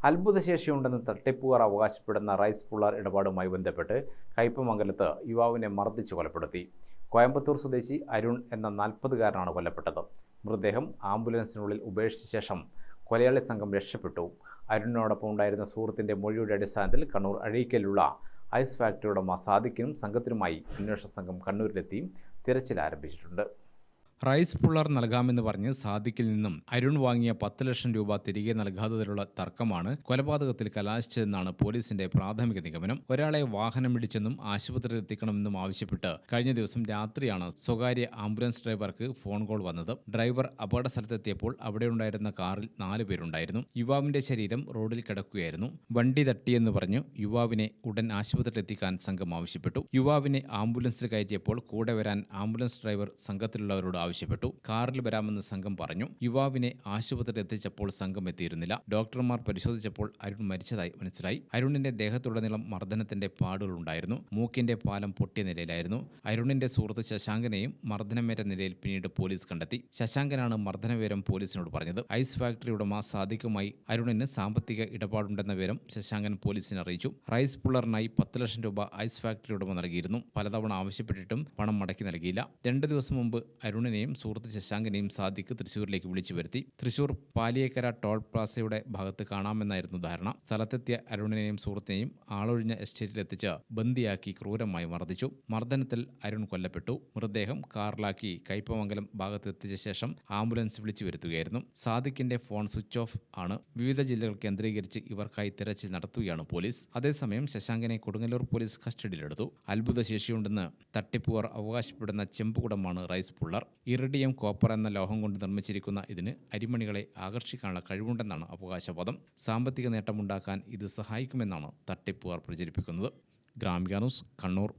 അത്ഭുതശേഷിയുണ്ടെന്ന് തട്ടിപ്പുകാർ അവകാശപ്പെടുന്ന rice puller ഇടപാടുമായി ബന്ധപ്പെട്ട് കയ്പമംഗലത്ത് യുവാവിനെ മർദ്ദിച്ച് കൊലപ്പെടുത്തി. കോയമ്പത്തൂർ സ്വദേശി അരുൺ എന്ന 40-കാരനാണ് കൊല്ലപ്പെട്ടത്. മൃതദേഹം ആംബുലൻസിനുള്ളിൽ ഉപേക്ഷിച്ച ശേഷം കൊലയാളി സംഘം രക്ഷപ്പെട്ടു. അരുണിനോടൊപ്പം ഉണ്ടായിരുന്ന സുഹൃത്തിൻ്റെ മൊഴിയുടെ അടിസ്ഥാനത്തിൽ കണ്ണൂർ അഴീക്കലുള്ള ഐസ് ഫാക്ടറി ഉടമ സാദിഖിനും സംഘത്തിനുമായി അന്വേഷണ സംഘം കണ്ണൂരിലെത്തി തിരച്ചിൽ ആരംഭിച്ചിട്ടുണ്ട്. റൈസ് പുള്ളർ നൽകാമെന്ന് പറഞ്ഞ് സാദിഖിൽ നിന്നും അരുൺ വാങ്ങിയ 10 ലക്ഷം രൂപ തിരികെ നൽകാത്തതിലുള്ള തർക്കമാണ് കൊലപാതകത്തിൽ കലാശിച്ചതെന്നാണ് പോലീസിന്റെ പ്രാഥമിക നിഗമനം. ഒരാളെ വാഹനമിടിച്ചെന്നും ആശുപത്രിയിൽ എത്തിക്കണമെന്നും ആവശ്യപ്പെട്ട് കഴിഞ്ഞ ദിവസം രാത്രിയാണ് സ്വകാര്യ ആംബുലൻസ് ഡ്രൈവർക്ക് ഫോൺ കോൾ വന്നത്. ഡ്രൈവർ അപകട സ്ഥലത്തെത്തിയപ്പോൾ അവിടെയുണ്ടായിരുന്ന കാറിൽ 4 പേരുണ്ടായിരുന്നു. യുവാവിന്റെ ശരീരം റോഡിൽ കിടക്കുകയായിരുന്നു. വണ്ടി തട്ടിയെന്ന് പറഞ്ഞു യുവാവിനെ ഉടൻ ആശുപത്രിയിൽ എത്തിക്കാൻ സംഘം ആവശ്യപ്പെട്ടു. യുവാവിനെ ആംബുലൻസിൽ കയറ്റിയപ്പോൾ കൂടെ വരാൻ ആംബുലൻസ് ഡ്രൈവർ സംഘത്തിലുള്ളവരോട് ആവശ്യപ്പെട്ടു. കാറിൽ വരാമെന്ന് സംഘം പറഞ്ഞു. യുവാവിനെ ആശുപത്രിയിൽ എത്തിച്ചപ്പോൾ സംഘം എത്തിയിരുന്നില്ല. ഡോക്ടർമാർ പരിശോധിച്ചപ്പോൾ അരുൺ മരിച്ചതായി മനസ്സിലായി. അരുണിന്റെ ദേഹത്തുടനീളം മർദ്ദനത്തിന്റെ പാടുകളുണ്ടായിരുന്നു. മൂക്കിന്റെ പാലം പൊട്ടിയ നിലയിലായിരുന്നു. അരുണിന്റെ സുഹൃത്ത് ശശാങ്കനെയും മർദ്ദനമേറ്റ നിലയിൽ പിന്നീട് പോലീസ് കണ്ടെത്തി. ശശാങ്കനാണ് മർദ്ദനവിവരം പോലീസിനോട് പറഞ്ഞത്. ഐസ് ഫാക്ടറി ഉടമ സാദിഖുമായി അരുണിന് സാമ്പത്തിക ഇടപാടുണ്ടെന്ന വിവരം ശശാങ്കൻ പോലീസിനെ അറിയിച്ചു. റൈസ് പുള്ളറിനായി 10 ലക്ഷം രൂപ ഐസ് ഫാക്ടറി ഉടമ നൽകിയിരുന്നു. പലതവണ ആവശ്യപ്പെട്ടിട്ടും പണം മടക്കി നൽകിയില്ല. 2 ദിവസം മുമ്പ് അരുണിനെയും സുഹൃത്ത് ശശാങ്കനെയും സാദിഖ് തൃശൂരിലേക്ക് വിളിച്ചു വരുത്തി. തൃശൂർ പാലിയേക്കര ടോൾ പ്ലാസയുടെ ഭാഗത്ത് കാണാമെന്നായിരുന്നു ധാരണ. സ്ഥലത്തെത്തിയ അരുണിനെയും സുഹൃത്തിനെയും ആളൊഴിഞ്ഞ എസ്റ്റേറ്റിലെത്തിച്ച് ബന്ദിയാക്കി ക്രൂരമായി മർദ്ദിച്ചു. മർദ്ദനത്തിൽ അരുൺ കൊല്ലപ്പെട്ടു. മൃതദേഹം കാറിലാക്കി കയ്പമംഗലം ഭാഗത്ത് എത്തിച്ച ശേഷം ആംബുലൻസ് വിളിച്ചു വരുത്തുകയായിരുന്നു. സാദിഖിന്റെ ഫോൺ സ്വിച്ച് ഓഫ് ആണ്. വിവിധ ജില്ലകൾ കേന്ദ്രീകരിച്ച് ഇവർക്കായി തിരച്ചിൽ നടത്തുകയാണ് പോലീസ്. അതേസമയം ശശാങ്കനെ കൊടുങ്ങല്ലൂർ പോലീസ് കസ്റ്റഡിയിലെടുത്തു. അത്ഭുതശേഷിയുണ്ടെന്ന് തട്ടിപ്പുകാർ അവകാശപ്പെടുന്ന ചെമ്പുകുടമാണ് റൈസ് പുള്ളർ. ഇറിഡിയം കോപ്പർ എന്ന ലോഹം കൊണ്ട് നിർമ്മിച്ചിരിക്കുന്ന ഇതിന് അരിമണികളെ ആകർഷിക്കാനുള്ള കഴിവുണ്ടെന്നാണ് അവകാശവാദം. സാമ്പത്തിക നേട്ടമുണ്ടാക്കാൻ ഇത് സഹായിക്കുമെന്നാണ് തട്ടിപ്പുകാർ പ്രചരിപ്പിക്കുന്നത്. ഗ്രാമിക ന്യൂസ്, കണ്ണൂർ.